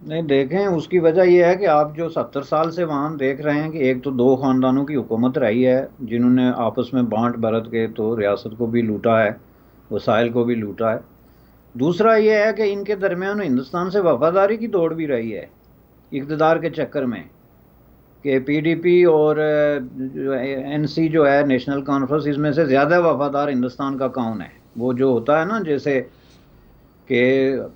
نہیں، دیکھیں اس کی وجہ یہ ہے کہ آپ جو 70 سال سے وہاں دیکھ رہے ہیں کہ ایک تو 2 خاندانوں کی حکومت رہی ہے جنہوں نے آپس میں بانٹ برت کے تو ریاست کو بھی لوٹا ہے، وسائل کو بھی لوٹا ہے. دوسرا یہ ہے کہ ان کے درمیان ہندوستان سے وفاداری کی دوڑ بھی رہی ہے اقتدار کے چکر میں، کہ پی ڈی پی اور این سی جو ہے نیشنل کانفرنس، اس میں سے زیادہ وفادار ہندوستان کا کون ہے؟ وہ جو ہوتا ہے نا جیسے کہ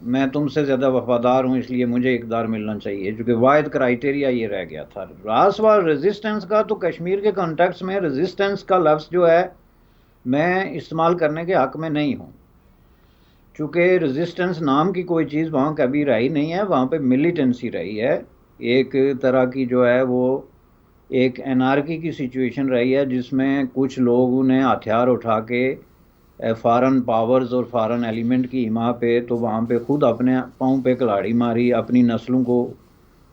میں تم سے زیادہ وفادار ہوں اس لیے مجھے اقتدار ملنا چاہیے، جو کہ واحد کرائیٹیریا یہ رہ گیا تھا۔ راس سوال ریزسٹنس کا، تو کشمیر کے کانٹیکس میں ریزسٹنس کا لفظ جو ہے میں استعمال کرنے کے حق میں نہیں ہوں، چونکہ ریزسٹنس نام کی کوئی چیز وہاں کبھی رہی نہیں ہے، وہاں پہ ملیٹنسی رہی ہے، ایک طرح کی جو ہے وہ ایک انارکی کی سچویشن رہی ہے، جس میں کچھ لوگوں نے ہتھیار اٹھا کے فارن پاورز اور فارن ایلیمنٹ کی حما پہ، تو وہاں پہ خود اپنے پاؤں پہ کلاڑی ماری، اپنی نسلوں کو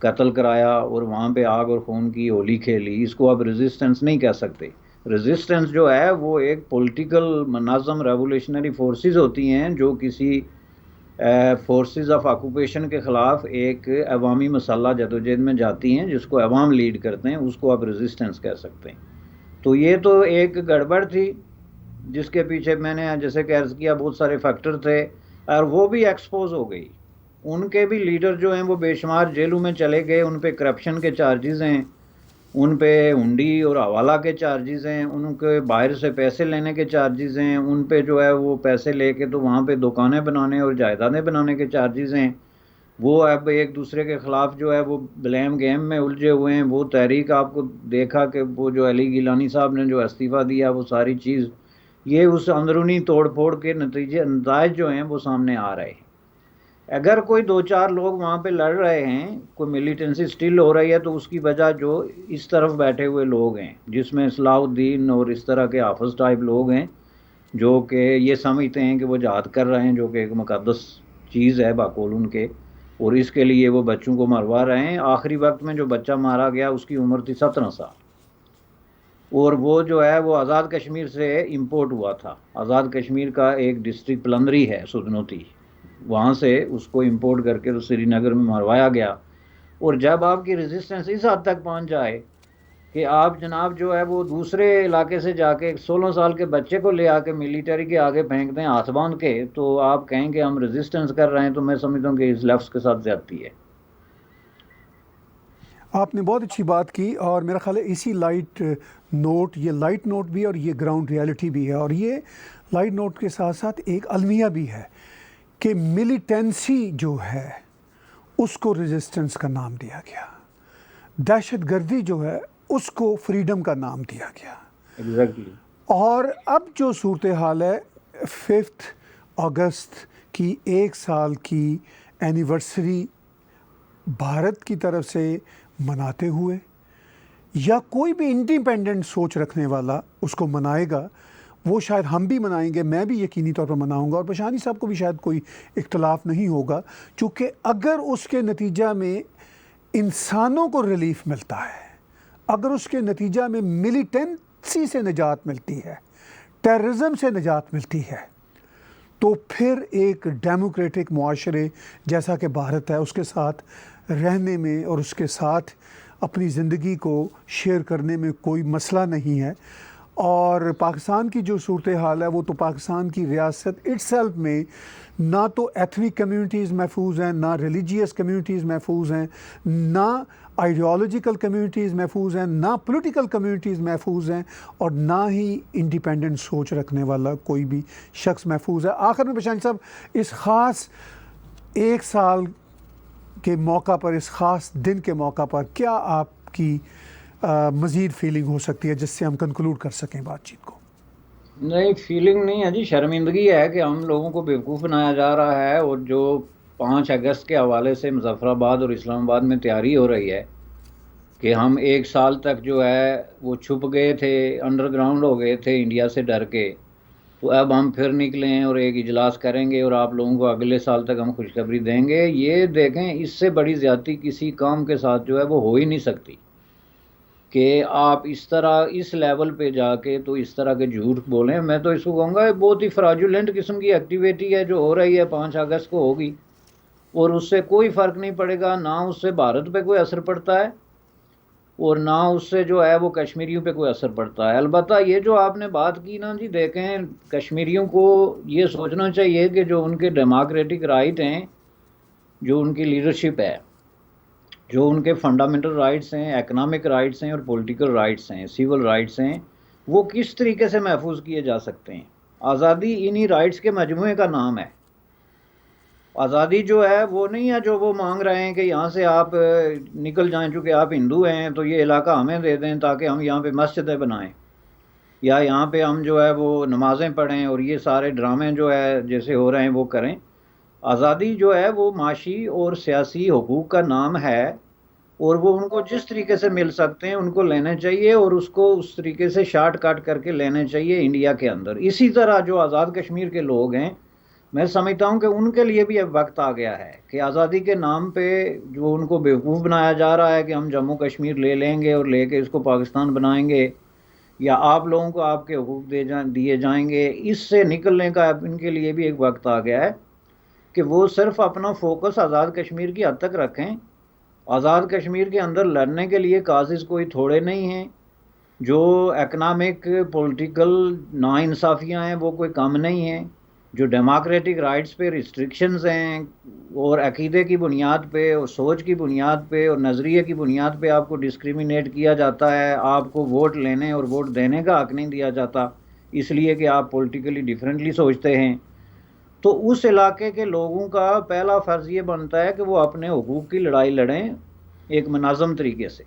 قتل کرایا اور وہاں پہ آگ اور خون کی ہولی کھیلی۔ اس کو اب ریزسٹنس نہیں کہہ سکتے۔ ریزسٹنس جو ہے وہ ایک پولیٹیکل منظم ریولیشنری فورسز ہوتی ہیں جو کسی فورسز آف آکوپیشن کے خلاف ایک عوامی مسلح جدوجہد میں جاتی ہیں، جس کو عوام لیڈ کرتے ہیں، اس کو آپ ریزسٹنس کہہ سکتے ہیں۔ تو یہ تو ایک گڑبڑ تھی جس کے پیچھے میں نے جیسے کہ عرض کیا بہت سارے فیکٹر تھے، اور وہ بھی ایکسپوز ہو گئی۔ ان کے بھی لیڈر جو ہیں وہ بے شمار جیلوں میں چلے گئے، ان پہ کرپشن کے چارجز ہیں، ان پہ ہنڈی اور حوالہ کے چارجز ہیں، ان کے باہر سے پیسے لینے کے چارجز ہیں، ان پہ جو ہے وہ پیسے لے کے تو وہاں پہ دکانیں بنانے اور جائیدادیں بنانے کے چارجز ہیں۔ وہ اب ایک دوسرے کے خلاف جو ہے وہ بلیم گیم میں الجھے ہوئے ہیں۔ وہ تحریک آپ کو دیکھا کہ وہ جو علی گیلانی صاحب نے جو استعفیٰ دیا، وہ ساری چیز یہ اس اندرونی توڑ پھوڑ کے نتائج جو ہیں وہ سامنے آ رہے ہیں۔ اگر کوئی دو چار لوگ وہاں پہ لڑ رہے ہیں، کوئی ملیٹنسی سٹل ہو رہی ہے، تو اس کی وجہ جو اس طرف بیٹھے ہوئے لوگ ہیں، جس میں صلاح الدین اور اس طرح کے حافظ ٹائپ لوگ ہیں، جو کہ یہ سمجھتے ہیں کہ وہ جہاد کر رہے ہیں، جو کہ ایک مقدس چیز ہے باقول ان کے، اور اس کے لیے وہ بچوں کو مروا رہے ہیں۔ آخری وقت میں جو بچہ مارا گیا اس کی عمر تھی 17 سال، اور وہ جو ہے وہ آزاد کشمیر سے امپورٹ ہوا تھا۔ آزاد کشمیر کا ایک ڈسٹرکٹ پلندری ہے سدنوتی، وہاں سے اس کو امپورٹ کر کے تو سری نگر میں مروایا گیا۔ اور جب آپ کی ریزسٹنس اس حد تک پہنچ جائے کہ آپ جناب جو ہے وہ دوسرے علاقے سے جا کے ایک 16 سال کے بچے کو لے آ کے ملیٹری کے آگے پھینک دیں ہاتھ باندھ کے، تو آپ کہیں کہ ہم ریزسٹنس کر رہے ہیں، تو میں سمجھتا ہوں کہ اس لفظ کے ساتھ زیادتی ہے۔ آپ نے بہت اچھی بات کی، اور میرا خیال ہے اسی لائٹ نوٹ، یہ لائٹ نوٹ بھی اور یہ گراؤنڈ ریالٹی بھی ہے، اور یہ لائٹ نوٹ کے ساتھ ساتھ ایک المیہ بھی ہے کہ ملیٹنسی جو ہے اس کو ریزسٹنس کا نام دیا گیا، دہشت گردی جو ہے اس کو فریڈم کا نام دیا گیا۔ ایگزیکٹلی۔ اور اب جو صورتحال ہے 5 اگست کی 1 سال کی اینیورسری بھارت کی طرف سے مناتے ہوئے، یا کوئی بھی انڈیپینڈنٹ سوچ رکھنے والا اس کو منائے گا، وہ شاید ہم بھی منائیں گے، میں بھی یقینی طور پر مناؤں گا، اور پشانی صاحب کو بھی شاید کوئی اختلاف نہیں ہوگا، چونکہ اگر اس کے نتیجہ میں انسانوں کو ریلیف ملتا ہے، اگر اس کے نتیجہ میں ملیٹنسی سے نجات ملتی ہے، ٹیررزم سے نجات ملتی ہے، تو پھر ایک ڈیموکریٹک معاشرے جیسا کہ بھارت ہے اس کے ساتھ رہنے میں اور اس کے ساتھ اپنی زندگی کو شیئر کرنے میں کوئی مسئلہ نہیں ہے۔ اور پاکستان کی جو صورتحال ہے وہ تو پاکستان کی ریاست اٹ سیلف میں نہ تو ایتھنک کمیونٹیز محفوظ ہیں، نہ ریلیجیس کمیونٹیز محفوظ ہیں، نہ آئیڈیالوجیکل کمیونٹیز محفوظ ہیں، نہ پولیٹیکل کمیونٹیز محفوظ ہیں، اور نہ ہی انڈیپینڈنٹ سوچ رکھنے والا کوئی بھی شخص محفوظ ہے۔ آخر میں بشانی صاحب، اس خاص 1 سال کے موقع پر، اس خاص دن کے موقع پر کیا آپ کی مزید فیلنگ ہو سکتی ہے جس سے ہم کنکلوڈ کر سکیں بات چیت کو؟ نہیں، فیلنگ نہیں ہے جی، شرمندگی ہے کہ ہم لوگوں کو بیوقوف بنایا جا رہا ہے، اور جو 5 اگست کے حوالے سے مظفر آباد اور اسلام آباد میں تیاری ہو رہی ہے کہ ہم 1 سال تک جو ہے وہ چھپ گئے تھے، انڈر گراؤنڈ ہو گئے تھے انڈیا سے ڈر کے، تو اب ہم پھر نکلیں اور ایک اجلاس کریں گے اور آپ لوگوں کو اگلے سال تک ہم خوشخبری دیں گے۔ یہ دیکھیں، اس سے بڑی زیادتی کسی کام کے ساتھ جو ہے وہ ہو ہی نہیں سکتی کہ آپ اس طرح اس لیول پہ جا کے تو اس طرح کے جھوٹ بولیں۔ میں تو اس کو کہوں گا بہت ہی فراجولنٹ قسم کی ایکٹیویٹی ہے جو ہو رہی ہے، 5 اگست کو ہوگی، اور اس سے کوئی فرق نہیں پڑے گا، نہ اس سے بھارت پہ کوئی اثر پڑتا ہے، اور نہ اس سے جو ہے وہ کشمیریوں پہ کوئی اثر پڑتا ہے. البتہ یہ جو آپ نے بات کی نا جی، دیکھیں کشمیریوں کو یہ سوچنا چاہیے کہ جو ان کے ڈیموکریٹک رائٹ ہیں، جو ان کی لیڈرشپ ہے، جو ان کے فنڈامنٹل رائٹس ہیں، اکنامک رائٹس ہیں اور پولیٹیکل رائٹس ہیں، سیول رائٹس ہیں، وہ کس طریقے سے محفوظ کیے جا سکتے ہیں. آزادی انہی رائٹس کے مجموعے کا نام ہے. آزادی جو ہے وہ نہیں ہے جو وہ مانگ رہے ہیں کہ یہاں سے آپ نکل جائیں، چونکہ آپ ہندو ہیں تو یہ علاقہ ہمیں دے دیں تاکہ ہم یہاں پہ مسجدیں بنائیں، یا یہاں پہ ہم جو ہے وہ نمازیں پڑھیں اور یہ سارے ڈرامے جو ہے جیسے ہو رہے ہیں وہ کریں. آزادی جو ہے وہ معاشی اور سیاسی حقوق کا نام ہے، اور وہ ان کو جس طریقے سے مل سکتے ہیں ان کو لینے چاہیے، اور اس کو اس طریقے سے شارٹ کٹ کر کے لینے چاہیے انڈیا کے اندر. اسی طرح جو آزاد کشمیر کے لوگ ہیں، میں سمجھتا ہوں کہ ان کے لیے بھی اب وقت آ گیا ہے کہ آزادی کے نام پہ جو ان کو بیوقوف بنایا جا رہا ہے کہ ہم جموں کشمیر لے لیں گے اور لے کے اس کو پاکستان بنائیں گے، یا آپ لوگوں کو آپ کے حقوق دیے جائیں گے، اس سے نکلنے کا اب ان کے لیے بھی ایک وقت آ گیا ہے کہ وہ صرف اپنا فوکس آزاد کشمیر کی حد تک رکھیں. آزاد کشمیر کے اندر لڑنے کے لیے کازز کوئی تھوڑے نہیں ہیں، جو اکنامک پولیٹیکل ناانصافیاں ہیں وہ کوئی کم نہیں ہیں، جو ڈیموکریٹک رائٹس پہ ریسٹرکشنز ہیں اور عقیدے کی بنیاد پہ اور سوچ کی بنیاد پہ اور نظریے کی بنیاد پہ آپ کو ڈسکریمنیٹ کیا جاتا ہے، آپ کو ووٹ لینے اور ووٹ دینے کا حق نہیں دیا جاتا اس لیے کہ آپ پولیٹیکلی ڈیفرنٹلی سوچتے ہیں، تو اس علاقے کے لوگوں کا پہلا فرض یہ بنتا ہے کہ وہ اپنے حقوق کی لڑائی لڑیں ایک منظم طریقے سے،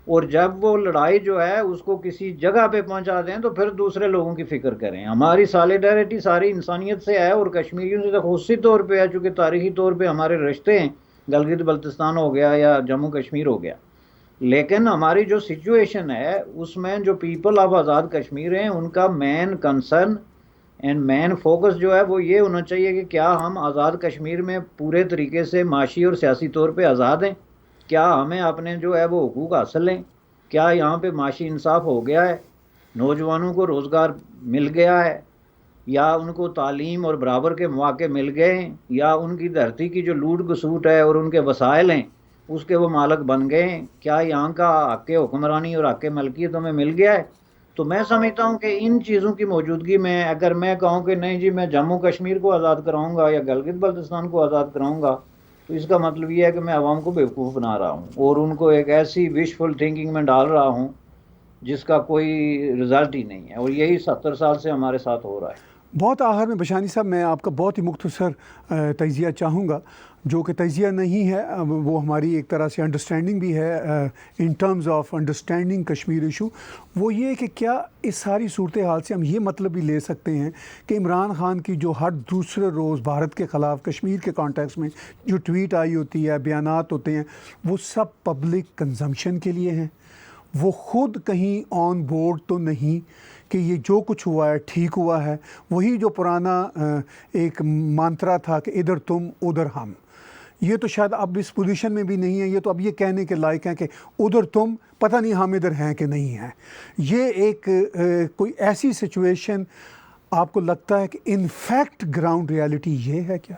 اور جب وہ لڑائی جو ہے اس کو کسی جگہ پہ پہنچا دیں تو پھر دوسرے لوگوں کی فکر کریں. ہماری سالیڈیرٹی ساری انسانیت سے ہے اور کشمیریوں سے خصوصی طور پہ ہے، چونکہ تاریخی طور پہ ہمارے رشتے ہیں، گلگت بلتستان ہو گیا یا جموں کشمیر ہو گیا. لیکن ہماری جو سچویشن ہے اس میں جو پیپل آف آزاد کشمیر ہیں ان کا main concern and main focus جو ہے وہ یہ ہونا چاہیے کہ کیا ہم آزاد کشمیر میں پورے طریقے سے معاشی اور سیاسی طور پہ آزاد ہیں، کیا ہمیں اپنے جو ہے وہ حقوق حاصل ہیں، کیا یہاں پہ معاشی انصاف ہو گیا ہے، نوجوانوں کو روزگار مل گیا ہے، یا ان کو تعلیم اور برابر کے مواقع مل گئے ہیں، یا ان کی دھرتی کی جو لوٹ گسوٹ ہے اور ان کے وسائل ہیں اس کے وہ مالک بن گئے ہیں، کیا یہاں کا حق حکمرانی اور حق ملکیت ہمیں مل گیا ہے. تو میں سمجھتا ہوں کہ ان چیزوں کی موجودگی میں اگر میں کہوں کہ نہیں جی میں جموں کشمیر کو آزاد کراؤں گا یا گلگت بلتستان کو آزاد کراؤں گا، تو اس کا مطلب یہ ہے کہ میں عوام کو بیوقوف بنا رہا ہوں اور ان کو ایک ایسی وشفل تھنکنگ میں ڈال رہا ہوں جس کا کوئی رزلٹ ہی نہیں ہے، اور یہی 70 سال سے ہمارے ساتھ ہو رہا ہے. بہت آخر میں بشانی صاحب میں آپ کا بہت ہی مختصر تجزیہ چاہوں گا، جو کہ تجزیہ نہیں ہے، وہ ہماری ایک طرح سے انڈرسٹینڈنگ بھی ہے in terms of understanding Kashmir issue. وہ یہ کہ کیا اس ساری صورتحال سے ہم یہ مطلب بھی لے سکتے ہیں کہ عمران خان کی جو ہر دوسرے روز بھارت کے خلاف کشمیر کے کانٹیکس میں جو ٹویٹ آئی ہوتی ہے، بیانات ہوتے ہیں، وہ سب پبلک کنزمپشن کے لیے ہیں؟ وہ خود کہیں آن بورڈ تو نہیں کہ یہ جو کچھ ہوا ہے ٹھیک ہوا ہے؟ وہی جو پرانا ایک مانترا تھا کہ ادھر تم ادھر ہم، یہ تو شاید اب اس پوزیشن میں بھی نہیں ہے، یہ تو اب یہ کہنے کے لائق ہیں کہ ادھر تم پتہ نہیں ہم ادھر ہیں کہ نہیں ہیں. یہ ایک کوئی ایسی سچویشن آپ کو لگتا ہے کہ ان فیکٹ گراؤنڈ ریالٹی یہ ہے کیا؟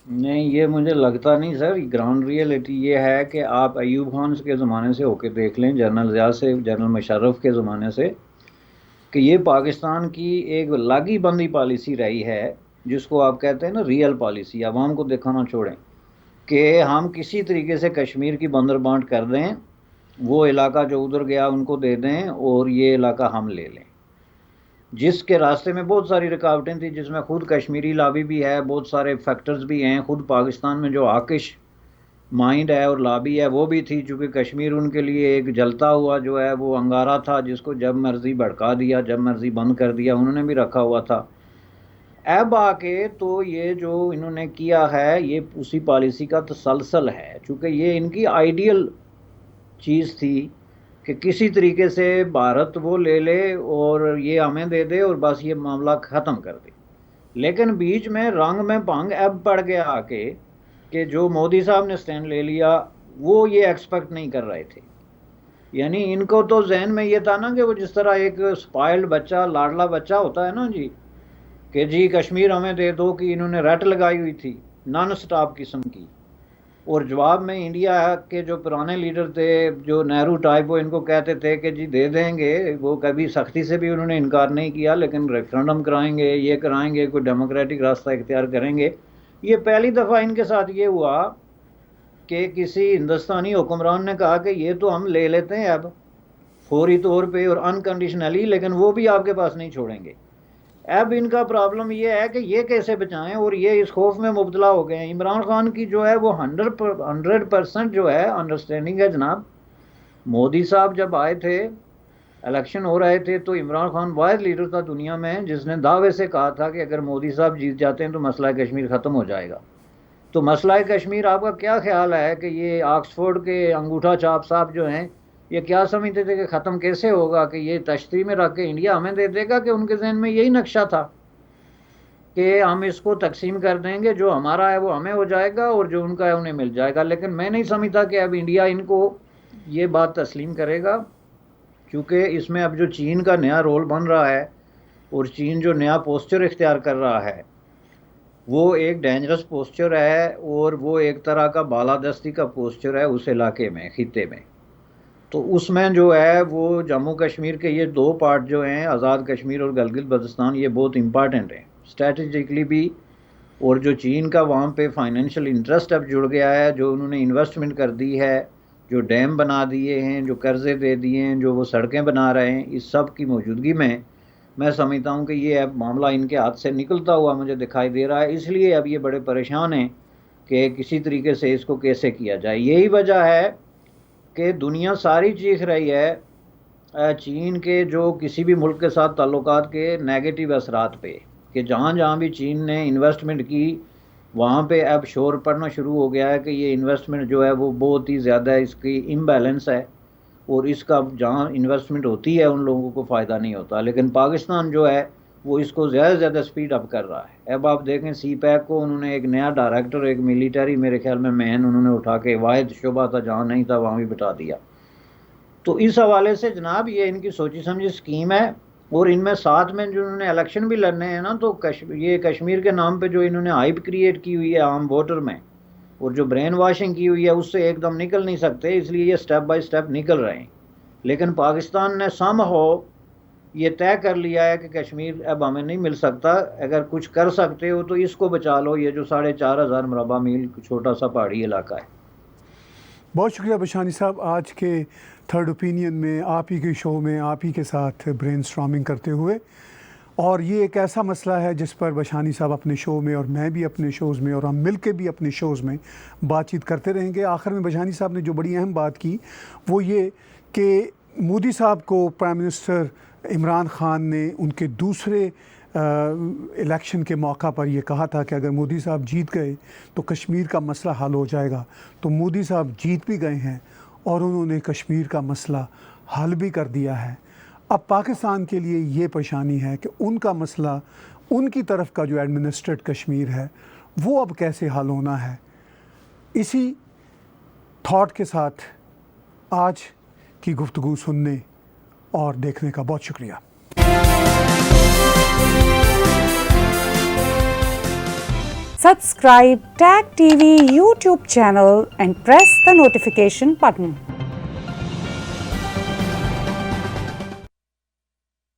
نہیں، یہ مجھے لگتا نہیں سر. گراؤنڈ ریئلٹی یہ ہے کہ آپ ایوب خان کے زمانے سے ہو کے دیکھ لیں، جنرل ضیاء سے، جنرل مشرف کے زمانے سے، کہ یہ پاکستان کی ایک لاگی بندی پالیسی رہی ہے جس کو آپ کہتے ہیں نا ریئل پالیسی، عوام کو دکھانا چھوڑیں، کہ ہم کسی طریقے سے کشمیر کی بندر بانٹ کر دیں، وہ علاقہ جو ادھر گیا ان کو دے دیں اور یہ علاقہ ہم لے لیں، جس کے راستے میں بہت ساری رکاوٹیں تھیں، جس میں خود کشمیری لابی بھی ہے، بہت سارے فیکٹرز بھی ہیں، خود پاکستان میں جو آکش مائنڈ ہے اور لابی ہے وہ بھی تھی، چونکہ کشمیر ان کے لیے ایک جلتا ہوا جو ہے وہ انگارہ تھا جس کو جب مرضی بھڑکا دیا، جب مرضی بند کر دیا، انہوں نے بھی رکھا ہوا تھا. اب آ کے تو یہ جو انہوں نے کیا ہے یہ اسی پالیسی کا تسلسل ہے، چونکہ یہ ان کی آئیڈیل چیز تھی کہ کسی طریقے سے بھارت وہ لے لے اور یہ ہمیں دے دے اور بس یہ معاملہ ختم کر دے. لیکن بیچ میں رنگ میں بھنگ اب پڑ گیا آ کے کہ جو مودی صاحب نے سٹینڈ لے لیا وہ یہ ایکسپیکٹ نہیں کر رہے تھے. یعنی ان کو تو ذہن میں یہ تھا نا کہ وہ جس طرح ایک سپائلڈ بچہ، لاڈلا بچہ ہوتا ہے نا جی، کہ جی کشمیر ہمیں دے دو، کہ انہوں نے رٹ لگائی ہوئی تھی نان سٹاپ قسم کی، اور جواب میں انڈیا کے جو پرانے لیڈر تھے جو نہرو ٹائپ وہ ان کو کہتے تھے کہ جی دے دیں گے، وہ کبھی سختی سے بھی انہوں نے انکار نہیں کیا، لیکن ریفرنڈم کرائیں گے، یہ کرائیں گے، کوئی ڈیموکریٹک راستہ اختیار کریں گے۔ یہ پہلی دفعہ ان کے ساتھ یہ ہوا کہ کسی ہندوستانی حکمران نے کہا کہ یہ تو ہم لے لیتے ہیں اب فوری طور پہ اور انکنڈیشنلی، لیکن وہ بھی آپ کے پاس نہیں چھوڑیں گے۔ اب ان کا پرابلم یہ ہے کہ یہ کیسے بچائیں، اور یہ اس خوف میں مبتلا ہو گئے ہیں۔ عمران خان کی جو ہے وہ 100% جو ہے انڈرسٹینڈنگ ہے جناب۔ مودی صاحب جب آئے تھے، الیکشن ہو رہے تھے، تو عمران خان واحد لیڈر تھا دنیا میں جس نے دعوے سے کہا تھا کہ اگر مودی صاحب جیت جاتے ہیں تو مسئلہ کشمیر ختم ہو جائے گا۔ تو مسئلہ کشمیر آپ کا کیا خیال ہے کہ یہ آکسفورڈ کے انگوٹھا چھاپ صاحب جو ہیں یہ کیا سمجھتے تھے کہ ختم کیسے ہوگا، کہ یہ تشتری میں رکھ کے انڈیا ہمیں دے دے گا، کہ ان کے ذہن میں یہی نقشہ تھا کہ ہم اس کو تقسیم کر دیں گے، جو ہمارا ہے وہ ہمیں ہو جائے گا اور جو ان کا ہے انہیں مل جائے گا۔ لیکن میں نہیں سمجھتا کہ اب انڈیا ان کو یہ بات تسلیم کرے گا، کیونکہ اس میں اب جو چین کا نیا رول بن رہا ہے اور چین جو نیا پوسچر اختیار کر رہا ہے وہ ایک ڈینجرس پوسچر ہے، اور وہ ایک طرح کا بالادستی کا پوسچر ہے اس علاقے میں، خطے میں۔ تو اس میں جو ہے وہ جموں کشمیر کے یہ دو پارٹ جو ہیں، آزاد کشمیر اور گلگت بلتستان، یہ بہت امپارٹنٹ ہیں اسٹریٹجکلی بھی، اور جو چین کا وہاں پہ فائنینشیل انٹرسٹ اب جڑ گیا ہے، جو انہوں نے انویسٹمنٹ کر دی ہے، جو ڈیم بنا دیے ہیں، جو قرضے دے دیے ہیں، جو وہ سڑکیں بنا رہے ہیں، اس سب کی موجودگی میں سمجھتا ہوں کہ یہ اب معاملہ ان کے ہاتھ سے نکلتا ہوا مجھے دکھائی دے رہا ہے۔ اس لیے اب یہ بڑے پریشان ہیں کہ کسی طریقے سے اس کو کیسے کیا جائے۔ یہی وجہ ہے کہ دنیا ساری چیخ رہی ہے چین کے جو کسی بھی ملک کے ساتھ تعلقات کے نیگیٹو اثرات پہ، کہ جہاں جہاں بھی چین نے انویسٹمنٹ کی وہاں پہ اب شور پڑنا شروع ہو گیا ہے کہ یہ انویسٹمنٹ جو ہے وہ بہت ہی زیادہ اس کی امبیلنس ہے، اور اس کا جہاں انویسٹمنٹ ہوتی ہے ان لوگوں کو فائدہ نہیں ہوتا، لیکن پاکستان جو ہے وہ اس کو زیادہ سے زیادہ سپیڈ اپ کر رہا ہے۔ اب آپ دیکھیں سی پیک کو انہوں نے ایک نیا ڈائریکٹر، ایک ملٹری میرے خیال میں مین انہوں نے اٹھا کے، واحد شعبہ تھا جہاں نہیں تھا وہاں بھی بٹا دیا۔ تو اس حوالے سے جناب یہ ان کی سوچی سمجھی اسکیم ہے، اور ان میں ساتھ میں جو انہوں نے الیکشن بھی لڑنے ہیں نا، تو یہ کشمیر کے نام پہ جو انہوں نے ہائپ کریٹ کی ہوئی ہے عام ووٹر میں، اور جو برین واشنگ کی ہوئی ہے اس سے ایک دم نکل نہیں سکتے، اس لیے یہ سٹیپ بائی سٹیپ نکل رہے ہیں۔ لیکن پاکستان نے سم ہو یہ طے کر لیا ہے کہ کشمیر اب ہمیں نہیں مل سکتا، اگر کچھ کر سکتے ہو تو اس کو بچا لو، یہ جو 4,500 مربع میل چھوٹا سا پہاڑی علاقہ ہے۔ بہت شکریہ بشانی صاحب، آج کے تھرڈ اوپینین میں آپ ہی کے شو میں آپ ہی کے ساتھ برین اسٹارمنگ کرتے ہوئے، اور یہ ایک ایسا مسئلہ ہے جس پر بشانی صاحب اپنے شو میں اور میں بھی اپنے شوز میں اور ہم مل کے بھی اپنے شوز میں بات چیت کرتے رہیں گے۔ آخر میں بشانی صاحب نے جو بڑی اہم بات کی وہ یہ کہ مودی صاحب کو پرائم منسٹر عمران خان نے ان کے دوسرے الیکشن کے موقع پر یہ کہا تھا کہ اگر مودی صاحب جیت گئے تو کشمیر کا مسئلہ حل ہو جائے گا، تو مودی صاحب جیت بھی گئے ہیں اور انہوں نے کشمیر کا مسئلہ حل بھی کر دیا ہے۔ اب پاکستان کے لیے یہ پریشانی ہے کہ ان کا مسئلہ، ان کی طرف کا جو ایڈمنسٹریٹ کشمیر ہے وہ اب کیسے حل ہونا ہے۔ اسی تھاٹ کے ساتھ آج کی گفتگو سننے اور دیکھنے کا بہت شکریہ۔ Subscribe TAG TV YouTube channel and press the notification button.